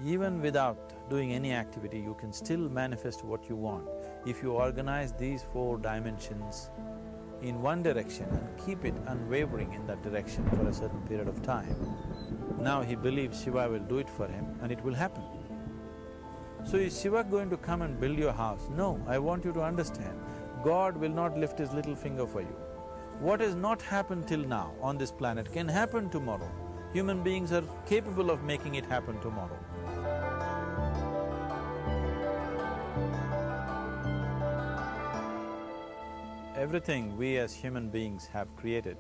Even without doing any activity, you can still manifest what you want if you organize these 4 dimensions in one direction and keep it unwavering in that direction for a certain period of time. Now he believes Shiva will do it for him and it will happen. So is Shiva going to come and build your house? No, I want you to understand, God will not lift his little finger for you. What has not happened till now on this planet can happen tomorrow. Human beings are capable of making it happen tomorrow. Everything we as human beings have created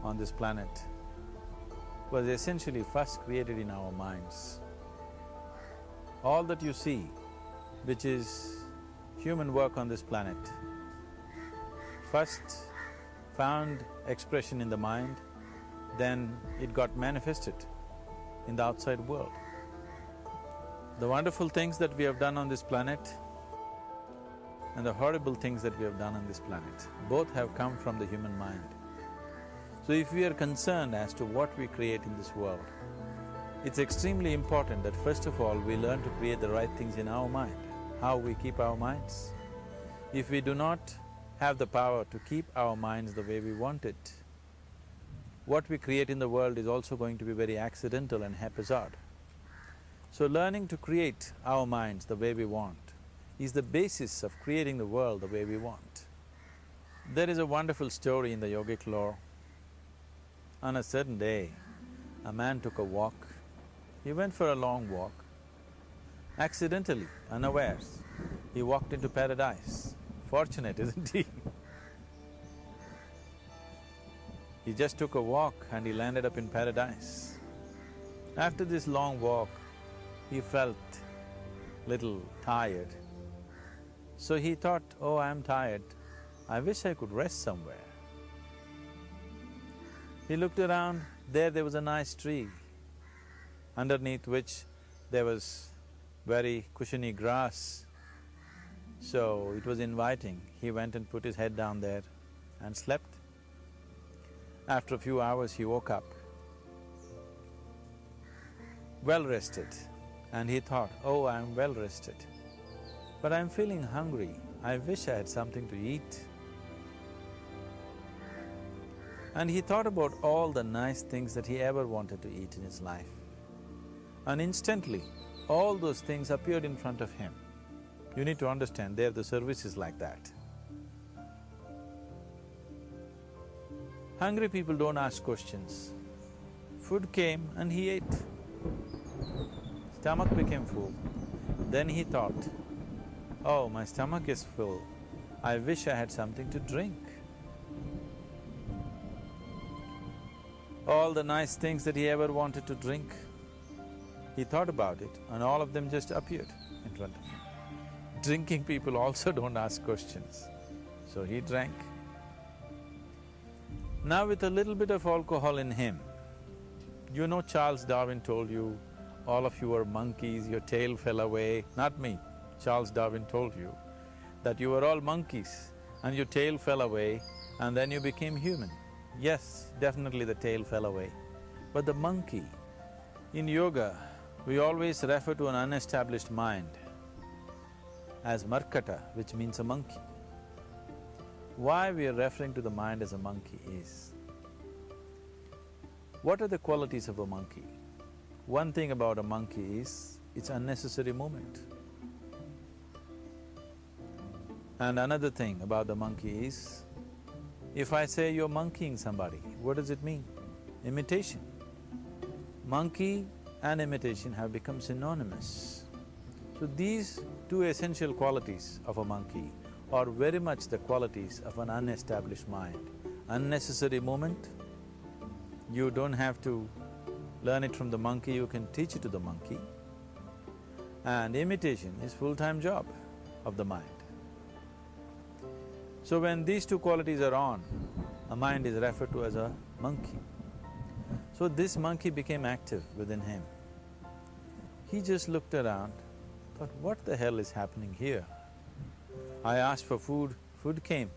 on this planet was essentially first created in our minds. All that you see, which is human work on this planet, first found expression in the mind, then it got manifested in the outside world. The wonderful things that we have done on this planet and the horrible things that we have done on this planet, both have come from the human mind. So if we are concerned as to what we create in this world, it's extremely important that first of all we learn to create the right things in our mind, how we keep our minds. If we do not have the power to keep our minds the way we want it, what we create in the world is also going to be very accidental and haphazard. So learning to create our minds the way we want is the basis of creating the world the way we want. There is a wonderful story in the yogic lore. On a certain day, a man took a walk. He went for a long walk. Accidentally, unawares, he walked into paradise. Fortunate, isn't he? He just took a walk and he landed up in paradise. After this long walk, he felt little tired. So he thought, oh, I'm tired, I wish I could rest somewhere. He looked around, there was a nice tree, underneath which there was very cushiony grass. So it was inviting. He went and put his head down there and slept. After a few hours he woke up, well rested, and he thought, oh, I'm well rested, but I'm feeling hungry, I wish I had something to eat. And he thought about all the nice things that he ever wanted to eat in his life. And instantly, all those things appeared in front of him. You need to understand, there the service is like that. Hungry people don't ask questions. Food came and he ate. Stomach became full. Then he thought, oh, my stomach is full, I wish I had something to drink. All the nice things that he ever wanted to drink, he thought about it and all of them just appeared in front of him. Drinking people also don't ask questions, so he drank. Now with a little bit of alcohol in him, you know Charles Darwin told you, all of you are monkeys, your tail fell away. Not me, Charles Darwin told you that you were all monkeys and your tail fell away and then you became human. Yes, definitely the tail fell away. But the monkey, in yoga, we always refer to an unestablished mind as Markata, which means a monkey. Why we are referring to the mind as a monkey is, what are the qualities of a monkey? One thing about a monkey is, it's unnecessary movement. And another thing about the monkey is, if I say you're monkeying somebody, what does it mean? Imitation. Monkey and imitation have become synonymous. So these two essential qualities of a monkey are very much the qualities of an unestablished mind. Unnecessary movement, you don't have to learn it from the monkey, you can teach it to the monkey. And imitation is full-time job of the mind. So when these two qualities are on, a mind is referred to as a monkey. So this monkey became active within him. He just looked around, thought, what the hell is happening here? I asked for food, food came.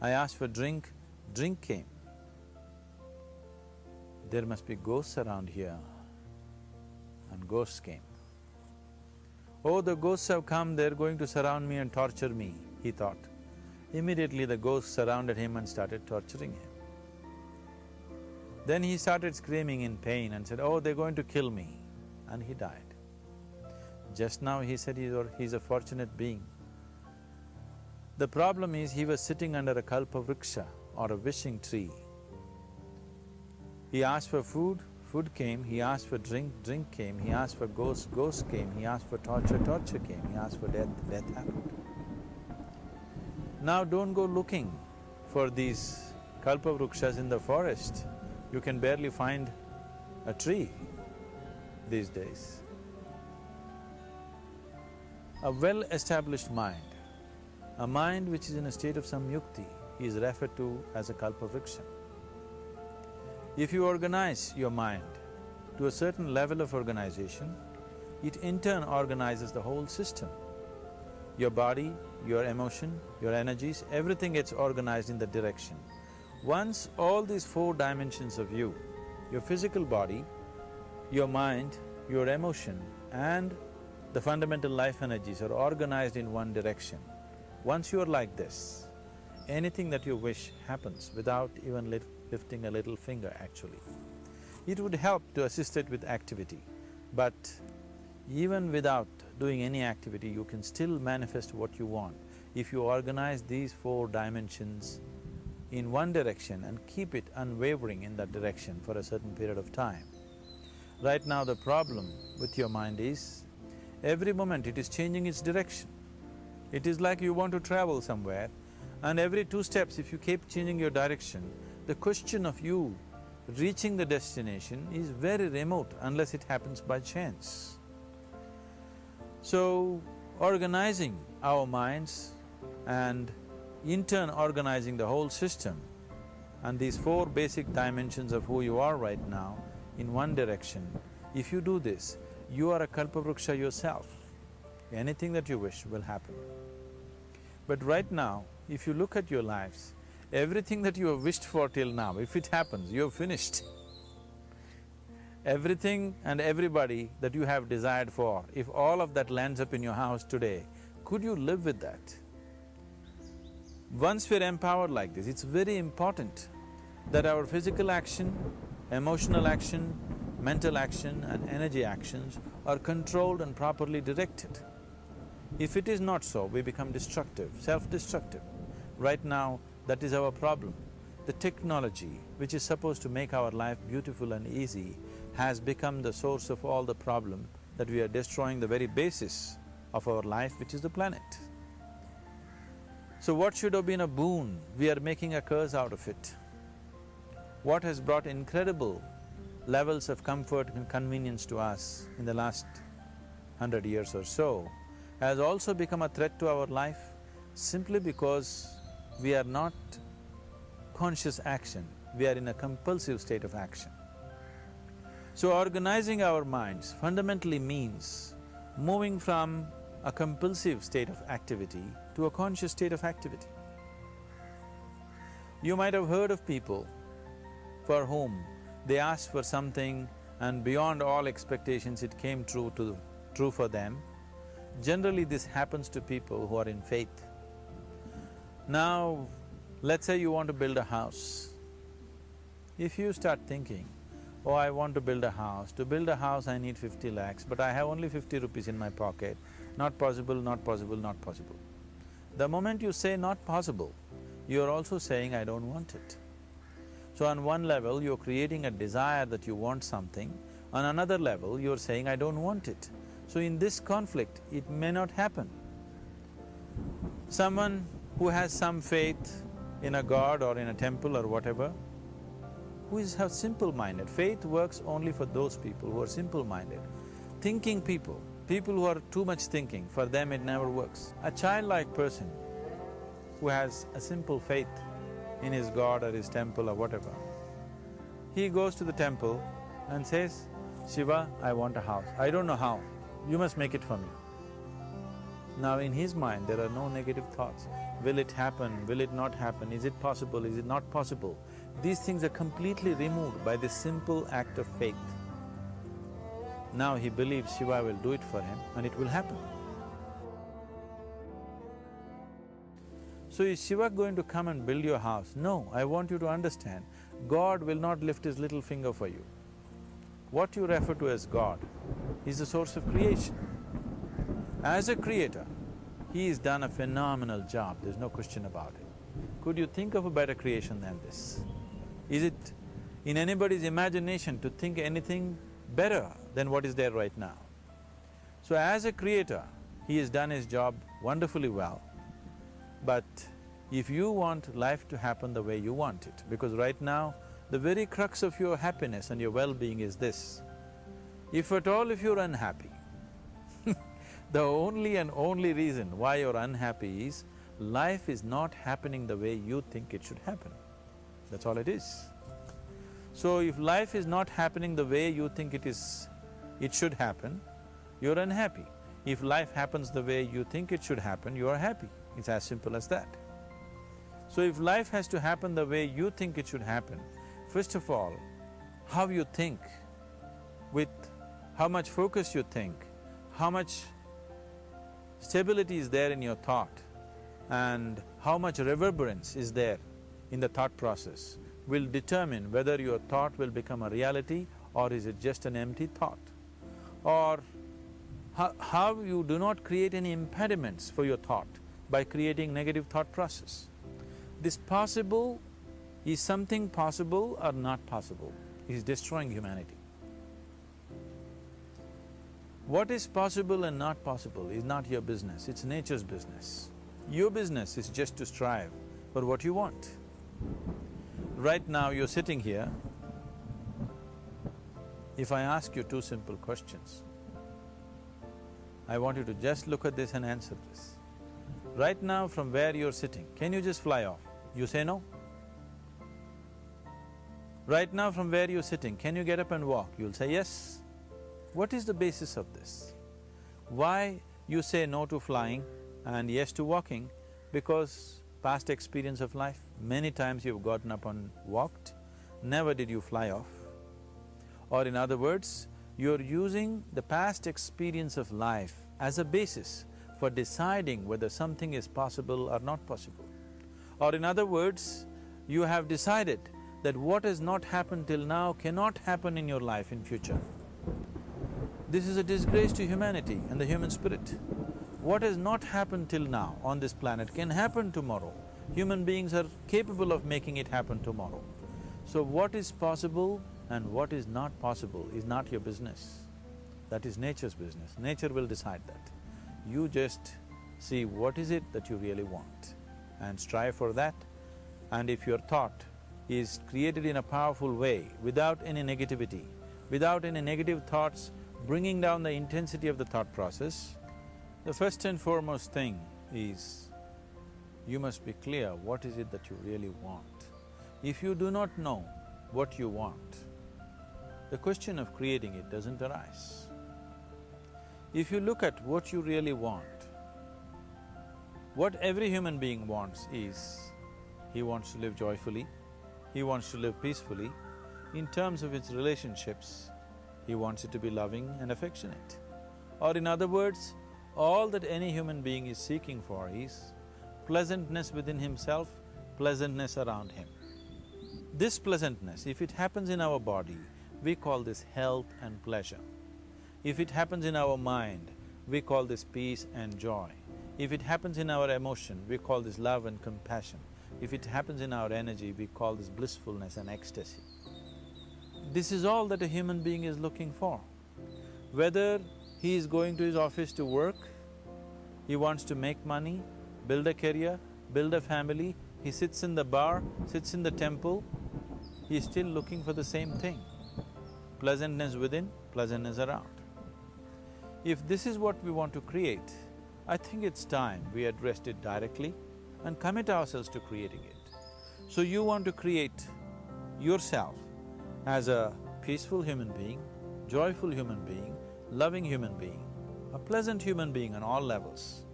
I asked for drink, drink came. There must be ghosts around here. ghosts came. Oh, the ghosts have come, they're going to surround me and torture me, he thought. Immediately the ghosts surrounded him and started torturing him. Then he started screaming in pain and said, oh, they're going to kill me, and he died. Just now he said he's a fortunate being. The problem is he was sitting under a kalpavriksha or a wishing tree. He asked for food, food came, he asked for drink, drink came, he asked for ghost, ghost came, he asked for torture, torture came, he asked for death, death happened. Now don't go looking for these kalpavrukshas in the forest. You can barely find a tree these days. A well-established mind, a mind which is in a state of samyukti, is referred to as a kalpavriksha. If you organize your mind to a certain level of organization, it in turn organizes the whole system. Your body, your emotion, your energies, everything gets organized in that direction. Once all these four dimensions of you, your physical body, your mind, your emotion and the fundamental life energies are organized in one direction, once you are like this, anything that you wish happens without even lifting a little finger actually. It would help to assist it with activity, but even without doing any activity, you can still manifest what you want if you organize these four dimensions in one direction and keep it unwavering in that direction for a certain period of time. Right now the problem with your mind is, every moment it is changing its direction. It is like you want to travel somewhere and every 2 steps if you keep changing your direction, the question of you reaching the destination is very remote unless it happens by chance. So, organizing our minds and in turn organizing the whole system and these 4 basic dimensions of who you are right now in one direction, if you do this, you are a kalpavruksha yourself. Anything that you wish will happen. But right now, if you look at your lives, everything that you have wished for till now, if it happens, you have finished. Everything and everybody that you have desired for, if all of that lands up in your house today, could you live with that? Once we're empowered like this, it's very important that our physical action, emotional action, mental action and energy actions are controlled and properly directed. If it is not so, we become destructive, self-destructive. Right now, that is our problem. The technology, which is supposed to make our life beautiful and easy, has become the source of all the problem that we are destroying the very basis of our life, which is the planet. So what should have been a boon, we are making a curse out of it. What has brought incredible levels of comfort and convenience to us in the last 100 years or so has also become a threat to our life simply because we are not conscious action, we are in a compulsive state of action. So organizing our minds fundamentally means moving from a compulsive state of activity to a conscious state of activity. You might have heard of people for whom they asked for something and beyond all expectations it came true for them. Generally this happens to people who are in faith. Now, let's say you want to build a house. If you start thinking, oh, I want to build a house, to build a house I need 50 lakhs, but I have only 50 rupees in my pocket, not possible, not possible, not possible. The moment you say not possible, you are also saying, I don't want it. So on one level, you're creating a desire that you want something, on another level, you're saying, I don't want it. So in this conflict, it may not happen. Someone who has some faith in a god or in a temple or whatever, who is simple-minded, faith works only for those people who are simple-minded. Thinking people, people who are too much thinking, for them it never works. A childlike person who has a simple faith in his god or his temple or whatever, he goes to the temple and says, Shiva, I want a house. I don't know how, you must make it for me. Now in his mind there are no negative thoughts. Will it happen? Will it not happen? Is it possible? Is it not possible? These things are completely removed by this simple act of faith. Now he believes Shiva will do it for him and it will happen. So is Shiva going to come and build your house? No, I want you to understand, God will not lift his little finger for you. What you refer to as God is the source of creation. As a creator, he has done a phenomenal job, there's no question about it. Could you think of a better creation than this? Is it in anybody's imagination to think anything better than what is there right now? So as a creator, he has done his job wonderfully well. But if you want life to happen the way you want it, because right now, the very crux of your happiness and your well-being is this. If at all if you're unhappy, the only and only reason why you're unhappy is life is not happening the way you think it should happen. That's all it is. So if life is not happening the way you think it should happen, you're unhappy. If life happens the way you think it should happen, you are happy. It's as simple as that. So if life has to happen the way you think it should happen, first of all, how you think, with how much focus you think, how much stability is there in your thought, and how much reverberance is there in the thought process will determine whether your thought will become a reality or is it just an empty thought. Or how you do not create any impediments for your thought by creating negative thought process. This possible is something possible or not possible, is destroying humanity. What is possible and not possible is not your business, it's nature's business. Your business is just to strive for what you want. Right now you're sitting here, if I ask you two simple questions, I want you to just look at this and answer this. Right now from where you're sitting, can you just fly off? You say no. Right now from where you're sitting, can you get up and walk? You'll say yes. What is the basis of this? Why you say no to flying and yes to walking? Because past experience of life, many times you've gotten up and walked, never did you fly off. Or in other words, you're using the past experience of life as a basis for deciding whether something is possible or not possible. Or in other words, you have decided that what has not happened till now cannot happen in your life in future. This is a disgrace to humanity and the human spirit. What has not happened till now on this planet can happen tomorrow. Human beings are capable of making it happen tomorrow. So what is possible and what is not possible is not your business. That is nature's business. Nature will decide that. You just see what is it that you really want and strive for that. And if your thought is created in a powerful way, without any negativity, without any negative thoughts bringing down the intensity of the thought process, the first and foremost thing is you must be clear what is it that you really want. If you do not know what you want, the question of creating it doesn't arise. If you look at what you really want, what every human being wants is, he wants to live joyfully, he wants to live peacefully. In terms of its relationships, he wants it to be loving and affectionate. Or in other words, all that any human being is seeking for is pleasantness within himself, pleasantness around him. This pleasantness, if it happens in our body, we call this health and pleasure. If it happens in our mind, we call this peace and joy. If it happens in our emotion, we call this love and compassion. If it happens in our energy, we call this blissfulness and ecstasy. This is all that a human being is looking for. Whether he is going to his office to work, he wants to make money, build a career, build a family, he sits in the bar, sits in the temple, he is still looking for the same thing. Pleasantness within, pleasantness around. If this is what we want to create, I think it's time we addressed it directly and commit ourselves to creating it. So you want to create yourself as a peaceful human being, joyful human being, loving human being, a pleasant human being on all levels.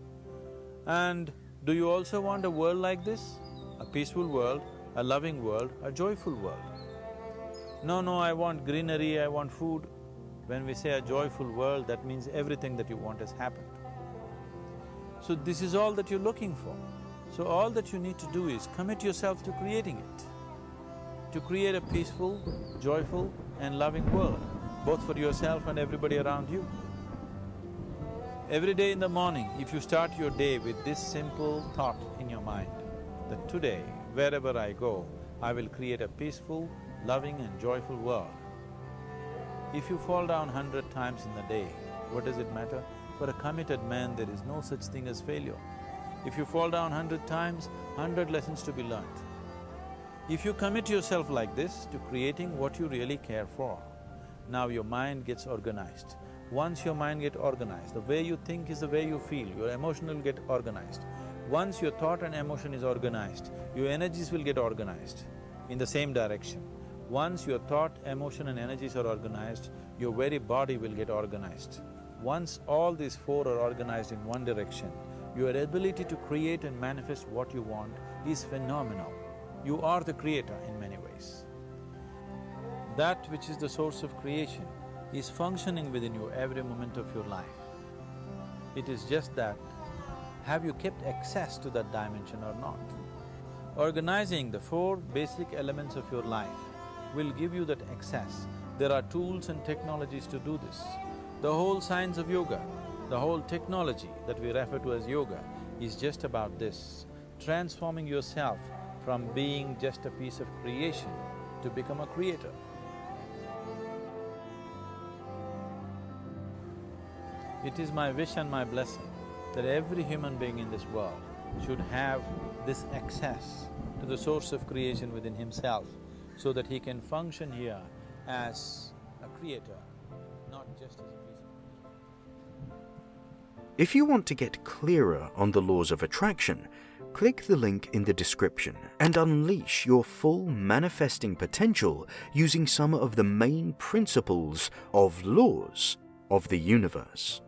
And do you also want a world like this? A peaceful world, a loving world, a joyful world? No, I want greenery, I want food. When we say a joyful world, that means everything that you want has happened. So this is all that you're looking for. So all that you need to do is commit yourself to creating it, to create a peaceful, joyful and loving world, both for yourself and everybody around you. Every day in the morning, if you start your day with this simple thought in your mind, that today, wherever I go, I will create a peaceful, loving and joyful world. If you fall down 100 times in the day, what does it matter? For a committed man, there is no such thing as failure. If you fall down 100 times, 100 lessons to be learnt. If you commit yourself like this to creating what you really care for, now your mind gets organized. Once your mind gets organized, the way you think is the way you feel, your emotion will get organized. Once your thought and emotion is organized, your energies will get organized in the same direction. Once your thought, emotion and energies are organized, your very body will get organized. Once all these four are organized in one direction, your ability to create and manifest what you want is phenomenal. You are the creator in many ways. That which is the source of creation is functioning within you every moment of your life. It is just that, have you kept access to that dimension or not? Organizing the four basic elements of your life will give you that access. There are tools and technologies to do this. The whole science of yoga, the whole technology that we refer to as yoga is just about this, transforming yourself from being just a piece of creation to become a creator. It is my wish and my blessing that every human being in this world should have this access to the source of creation within himself so that he can function here as a creator, not just as a piece of… If you want to get clearer on the laws of attraction, click the link in the description and unleash your full manifesting potential using some of the main principles of laws of the universe.